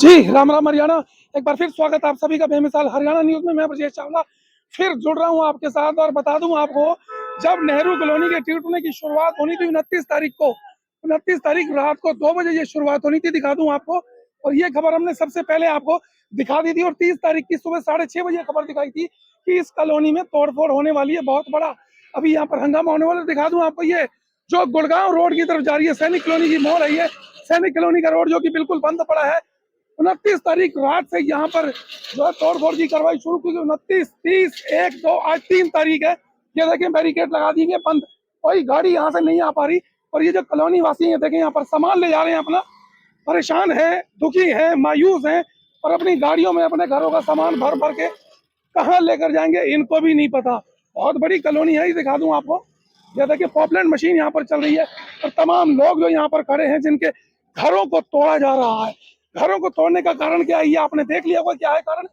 जी, राम राम हरियाणा। एक बार फिर स्वागत आप सभी का बेमिसाल हरियाणा न्यूज़ में। मैं ब्रजेश चावला फिर जुड़ रहा हूं आपके साथ और बता दूं आपको, जब नेहरू कॉलोनी के टूटने की शुरुआत होनी थी 29 तारीख को, 29 तारीख रात को 2 बजे ये शुरुआत होनी थी, दिखा दूं आपको। और ये खबर हमने सबसे पहले आपको दिखा दी थी और 30 तारीख की सुबह 6:30 बजे खबर दिखाई थी कि इस कॉलोनी में तोड़फोड़ होने वाली है, बहुत बड़ा अभी यहाँ पर हंगामा होने वाला है। दिखा दूं आपको, ये जो गुड़गांव रोड की तरफ जा रही है, सैनिक कॉलोनी की मोड़ है ये, सैनिक कॉलोनी का रोड जो कि बिल्कुल बंद पड़ा है। 29 तारीख रात से यहाँ पर जो है तोड़फोड़ की कार्रवाई शुरू की। 29, 30, 1, 2, आज 3 तारीख है। ये देखें, बैरिकेड लगा दी गई, बंद, कोई गाड़ी यहाँ से नहीं आ पा रही। और ये जो कॉलोनी वासी है, देखें यहाँ पर सामान ले जा रहे हैं अपना, परेशान है, दुखी है, मायूस है, और अपनी गाड़ियों में अपने घरों का सामान भर भर के कहाँ लेकर जाएंगे इनको भी नहीं पता। बहुत बड़ी कॉलोनी है, ये दिखा दूं आपको। ये देखिए, पॉपलैंड मशीन यहाँ पर चल रही है और तमाम लोग जो यहाँ पर खड़े हैं, जिनके घरों को तोड़ा जा रहा है। घरों को तोड़ने का कारण क्या है, ये आपने देख लिया होगा क्या है कारण।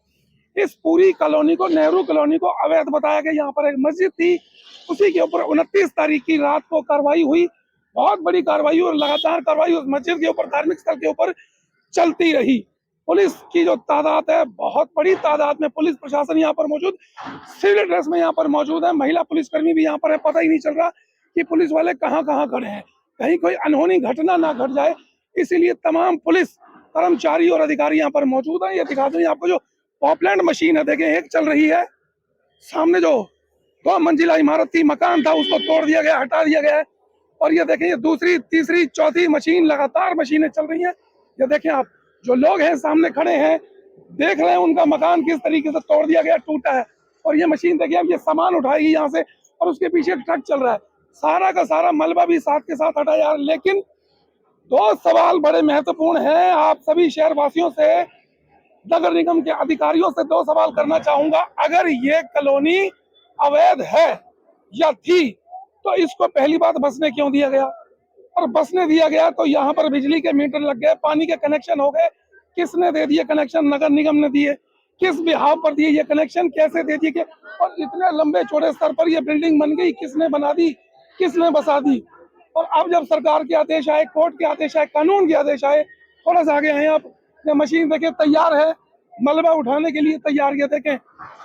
इस पूरी कॉलोनी को, नेहरू कॉलोनी को अवैध बताया गया। यहाँ पर एक मस्जिद थी, उसी के ऊपर 29 तारीख की रात को कार्रवाई हुई, बहुत बड़ी कार्रवाई हुई और लगातार कार्रवाई उस मस्जिद के ऊपर, धार्मिक स्थल के ऊपर चलती रही। पुलिस की जो तादाद है, बहुत बड़ी तादाद में पुलिस प्रशासन यहाँ पर मौजूद, सिविल ड्रेस में यहाँ पर मौजूद है। महिला पुलिसकर्मी भी यहाँ पर है, पता ही नहीं चल रहा कि पुलिस वाले कहाँ कहाँ खड़े हैं, कहीं कोई अनहोनी घटना ना घट जाए, इसीलिए तमाम पुलिस कर्मचारी और अधिकारी यहाँ पर मौजूद है। ये दिखा दूं आपको, जो पॉपलैंड मशीन है, देखें एक चल रही है, सामने जो 2 मंजिला इमारत थी, मकान था, उसको तोड़ दिया गया, हटा दिया गया है। और ये देखें, ये दूसरी, तीसरी, चौथी मशीन, लगातार मशीनें चल रही हैं। ये देखें आप, जो लोग हैं सामने खड़े हैं, देख रहे हैं उनका मकान किस तरीके से तोड़ दिया गया, टूटा है। और ये मशीन देखिए, अब ये सामान उठाएगी यहाँ से, और उसके पीछे ट्रक चल रहा है, सारा का सारा मलबा भी साथ के साथ हटा जा रहा है। लेकिन 2 सवाल बड़े महत्वपूर्ण हैं। आप सभी शहरवासियों से, नगर निगम के अधिकारियों से 2 सवाल करना चाहूंगा। अगर ये कॉलोनी अवैध है या थी, तो इसको पहली बात बसने क्यों दिया गया? और बसने दिया गया तो यहाँ पर बिजली के मीटर लग गए, पानी के कनेक्शन हो गए, किसने दे दिए कनेक्शन? नगर निगम ने दिए। किस बिहाव पर दिए ये कनेक्शन, कैसे दे दिए? और इतने लंबे चौड़े स्तर पर ये बिल्डिंग बन गई, किसने बना दी, किसने बसा दी? और अब जब सरकार के आदेश आए, कोर्ट के आदेश आए, कानून के आदेश आए, थोड़ा सा आगे आए आप, ये मशीन देखें तैयार है, मलबा उठाने के लिए तैयार, ये देखें।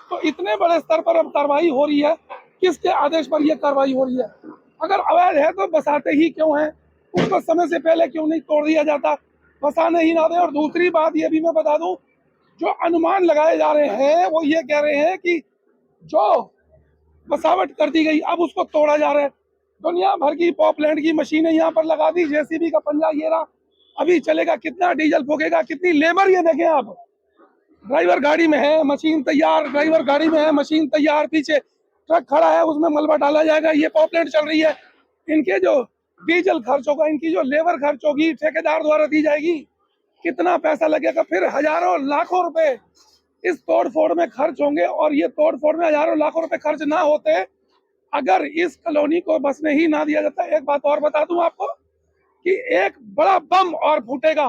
तो इतने बड़े स्तर पर अब कार्रवाई हो रही है, किसके आदेश पर यह कार्रवाई हो रही है? अगर अवैध है तो बसाते ही क्यों है? उसको समय से पहले क्यों नहीं तोड़ दिया जाता, बसाने ही ना दे? और दूसरी बात ये भी मैं बता दूं, जो अनुमान लगाए जा रहे हैं वो ये कह रहे हैं कि जो बसावट कर दी गई, अब उसको तोड़ा जा रहा है। दुनिया भर की पॉपलैंड की मशीनें यहाँ पर लगा दी, जेसीबी का पंजा ये रहा, अभी चलेगा, कितना डीजल फूकेगा, कितनी लेबर, ये देखें आप, ड्राइवर गाड़ी में है, मशीन तैयार, ड्राइवर गाड़ी में है, मशीन तैयार, पीछे ट्रक खड़ा है, उसमें मलबा डाला जाएगा, ये पॉपलैंड चल रही है। इनके जो डीजल खर्च होगा, इनकी जो लेबर खर्च होगी, ठेकेदार द्वारा दी जाएगी, कितना पैसा लगेगा? फिर हजारों लाखों रुपए इस तोड़ फोड़ में खर्च होंगे। और ये तोड़ फोड़ में हजारों लाखों रुपए खर्च ना होते अगर इस कॉलोनी को बसने ही ना दिया जाता। एक बात और बता दूं आपको कि एक बड़ा बम और फूटेगा,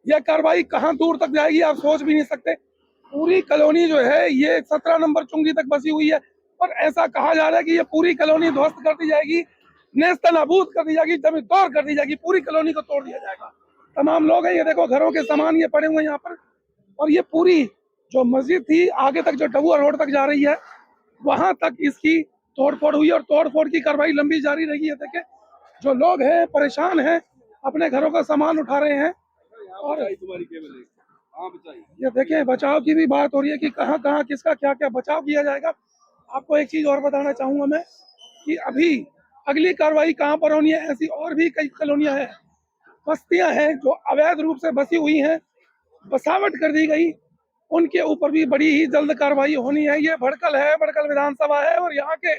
यह कार्रवाई कहां दूर तक जाएगी आप सोच भी नहीं सकते। पूरी कॉलोनी जो है ये 17 नंबर चुंगी तक बसी हुई है, और ऐसा कहा जा रहा है कि ये पूरी कॉलोनी ध्वस्त कर दी जाएगी, नेस्तनाबूद कर दी जाएगी, जमीन तोड़ कर दी जाएगी, पूरी कॉलोनी को तोड़ दिया जाएगा। तमाम लोग हैं, ये देखो घरों के सामान ये पड़े हुए हैं यहाँ पर। और ये पूरी जो मस्जिद थी, आगे तक जो डबुआ रोड तक जा रही है, वहां तक इसकी तोड़फोड़ हुई और तोड़फोड़ की कार्रवाई लंबी जारी रही है। देखे, जो लोग हैं परेशान हैं, अपने घरों का सामान उठा रहे हैं। और ये देखें, बचाव की भी बात हो रही है कि कहाँ कहाँ किसका क्या क्या बचाव किया जाएगा। आपको एक चीज और बताना चाहूंगा मैं कि अभी अगली कार्रवाई कहाँ पर होनी है, ऐसी और भी कई कॉलोनियां हैं, बस्तियां हैं जो अवैध रूप से बसी हुई हैं, बसावट कर दी गई, उनके ऊपर भी बड़ी ही जल्द कार्रवाई होनी है। ये भड़कल है, भड़कल विधानसभा है, और यहाँ के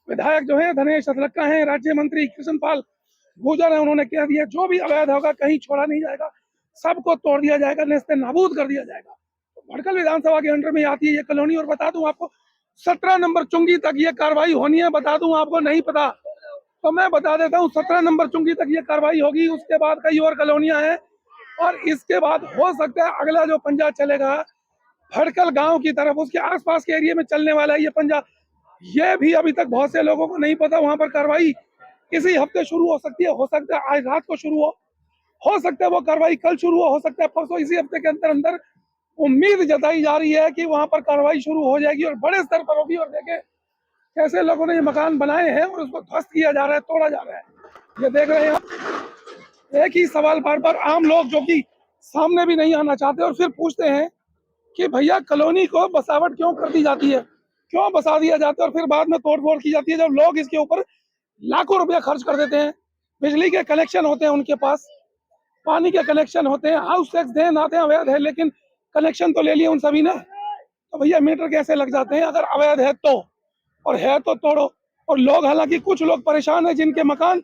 विधायक जो है धनेश अतलक्का हैं, राज्य मंत्री कृष्णपाल गुर्जर है, उन्होंने कह दिया जो भी अवैध होगा कहीं छोड़ा नहीं जाएगा, सबको तोड़ दिया जाएगा, नेस्ते नाबूद कर दिया जाएगा। तो भड़कल विधानसभा के अंडर में आती है ये कॉलोनी। और बता दूं आपको, 17 नंबर चुंगी तक ये कार्रवाई होनी है। बता दूं आपको, नहीं पता तो मैं बता देता हूँ, 17 नंबर चुंगी तक ये कार्रवाई होगी। उसके बाद कई और कॉलोनियां हैं, और इसके बाद हो सकता है अगला जो पंजा चलेगा भड़कल गांव की तरफ, उसके आसपास के एरिया में चलने वाला है ये पंजा। ये भी अभी तक बहुत से लोगों को नहीं पता। वहां पर कार्रवाई इसी हफ्ते शुरू हो सकती है, हो सकता है आज रात को शुरू हो, हो सकता है वो कार्रवाई कल शुरू हो सकता है परसों, इसी हफ्ते के अंदर अंदर उम्मीद जताई जा रही है कि वहां पर कार्रवाई शुरू हो जाएगी और बड़े स्तर पर होगी। और देखें कैसे लोगों ने ये मकान बनाए हैं और उसको ध्वस्त किया जा रहा है, तोड़ा जा रहा है। ये देख रहे हैं आप, एक ही सवाल बार बार आम लोग जो कि सामने भी नहीं आना चाहते और फिर पूछते हैं कि भैया कॉलोनी को बसावट क्यों कर दी जाती है, क्यों बसा दिया जाता है और फिर बाद में तोड़फोड़ की जाती है, जब लोग इसके ऊपर लाखों रुपया खर्च कर देते हैं। बिजली के कनेक्शन होते हैं उनके पास, पानी के कनेक्शन होते हैं, हाउस टैक्स देन आते हैं, अवैध है लेकिन कनेक्शन तो ले लिए उन सभी ने। तो भैया मीटर कैसे लग जाते हैं अगर अवैध है तो, और है तो तोड़ो। और लोग, हालांकि कुछ लोग परेशान है जिनके मकान,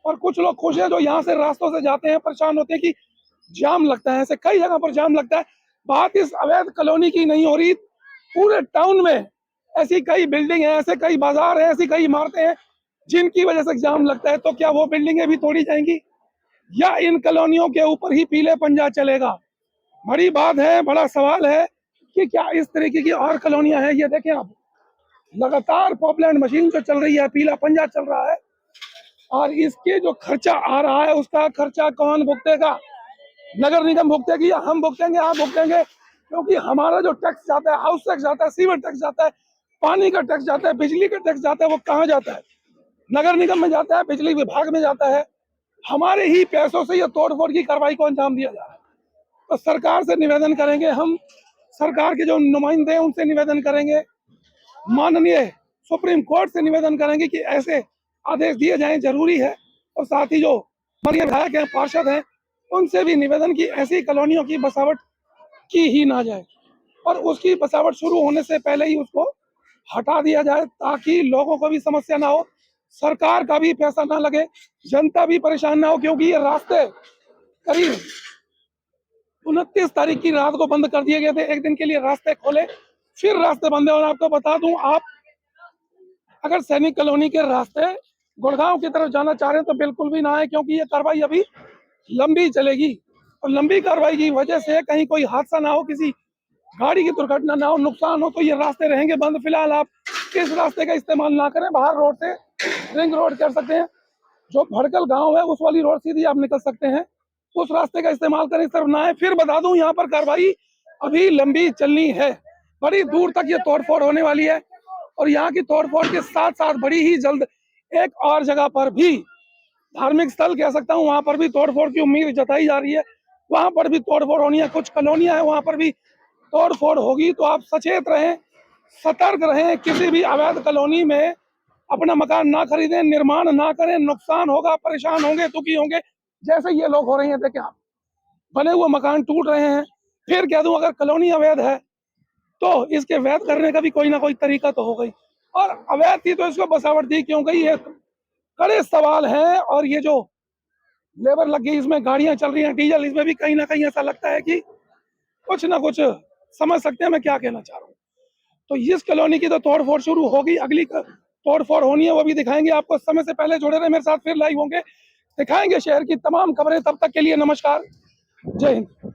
और कुछ लोग खुश है जो यहाँ से रास्तों से जाते हैं, परेशान होते हैं कि जाम लगता है, ऐसे कई जगह पर जाम लगता है। बात इस अवैध कॉलोनी की नहीं हो रही, पूरे टाउन में ऐसी कई बिल्डिंग है, ऐसे कई बाजार है, ऐसी कई इमारतें हैं जिनकी वजह से जाम लगता है। तो क्या वो बिल्डिंगें भी तोड़ी जाएंगी या इन कॉलोनियों के ऊपर ही पीले पंजा चलेगा? बड़ी बात है, बड़ा सवाल है कि क्या इस तरीके की और कॉलोनियां हैं। ये देखें आप, लगातार पॉपुलर मशीन जो चल रही है, पीला पंजा चल रहा है, और इसके जो खर्चा आ रहा है उसका खर्चा कौन भुगतेगा? नगर निगम भुगतेगी या हम भुगतेंगे? आप भुगतेंगे, क्योंकि हमारा जो टैक्स जाता है, हाउस टैक्स जाता है, सीवर टैक्स जाता है, पानी का टैक्स जाता है, बिजली का टैक्स जाता है, वो कहाँ जाता है? नगर निगम में जाता है, बिजली विभाग में जाता है। हमारे ही पैसों से ये तोड़फोड़ की कार्रवाई को अंजाम दिया जा रहा है। तो सरकार से निवेदन करेंगे हम, सरकार के जो नुमाइंदे हैं उनसे निवेदन करेंगे, माननीय सुप्रीम कोर्ट से निवेदन करेंगे कि ऐसे आदेश दिए जाएं, जरूरी है। और साथ ही जो हमारे विधायक हैं, पार्षद हैं, उनसे भी निवेदन की ऐसी कॉलोनियों की बसावट की ही ना जाए और उसकी बसावट शुरू होने से पहले ही उसको हटा दिया जाए, ताकि लोगों को भी समस्या ना हो, सरकार का भी पैसा ना लगे, जनता भी परेशान ना हो। क्योंकि ये रास्ते करीब 29 तारीख की रात को बंद कर दिए गए थे, एक दिन के लिए रास्ते खोले, फिर रास्ते बंद है। और आपको बता दूं, आप अगर सैनिक कॉलोनी के रास्ते गुड़गांव की तरफ जाना चाह रहे हैं तो बिल्कुल भी ना आए, क्योंकि ये कार्रवाई अभी लंबी चलेगी। और लंबी कार्रवाई की वजह से कहीं कोई हादसा ना हो, किसी गाड़ी की दुर्घटना ना हो, नुकसान हो, तो ये रास्ते रहेंगे बंद। फिलहाल आप इस रास्ते का इस्तेमाल ना करें, बाहर रोड से रिंग रोड कर सकते हैं, जो भड़कल गांव है उस वाली रोड सीधी आप निकल सकते हैं, उस रास्ते का इस्तेमाल करें, इस तरफ ना आए। फिर बता दूं, यहाँ पर कार्रवाई अभी लंबी चलनी है, बड़ी दूर तक ये तोड़फोड़ होने वाली है। और यहाँ की तोड़फोड़ के साथ साथ बड़ी ही जल्द एक और जगह पर भी, धार्मिक स्थल कह सकता हूँ, वहां पर भी तोड़फोड़ की उम्मीद जताई जा रही है, वहां पर भी तोड़फोड़ होनी है। कुछ कॉलोनियां हैं वहां पर भी तोड़फोड़ होगी। तो आप सचेत रहें, सतर्क रहें, किसी भी अवैध कॉलोनी में अपना मकान ना खरीदें, निर्माण ना करें, नुकसान होगा, परेशान होंगे, दुखी होंगे, जैसे ये लोग हो रहे हैं। देखें आप, बने हुए मकान टूट रहे हैं। फिर कह दूं, अगर कॉलोनी अवैध है तो इसके वैध करने का भी कोई ना कोई तरीका तो हो गई, और अवैध थी तो इसको बसावट दी क्यों गई? ये कड़े सवाल हैं। और ये जो लेबर लग गई, इसमें गाड़ियां चल रही हैं डीजल, इसमें भी कहीं ना कहीं ऐसा लगता है कि कुछ ना कुछ समझ सकते हैं मैं क्या कहना चाह रहा हूँ। तो इस कॉलोनी की तो तोड़फोड़ शुरू होगी, अगली तोड़फोड़ होनी है वो भी दिखाएंगे आपको। समय से पहले जुड़े रहे मेरे साथ, फिर लाइव होंगे, दिखाएंगे शहर की तमाम खबरें। तब तक के लिए नमस्कार, जय हिंद।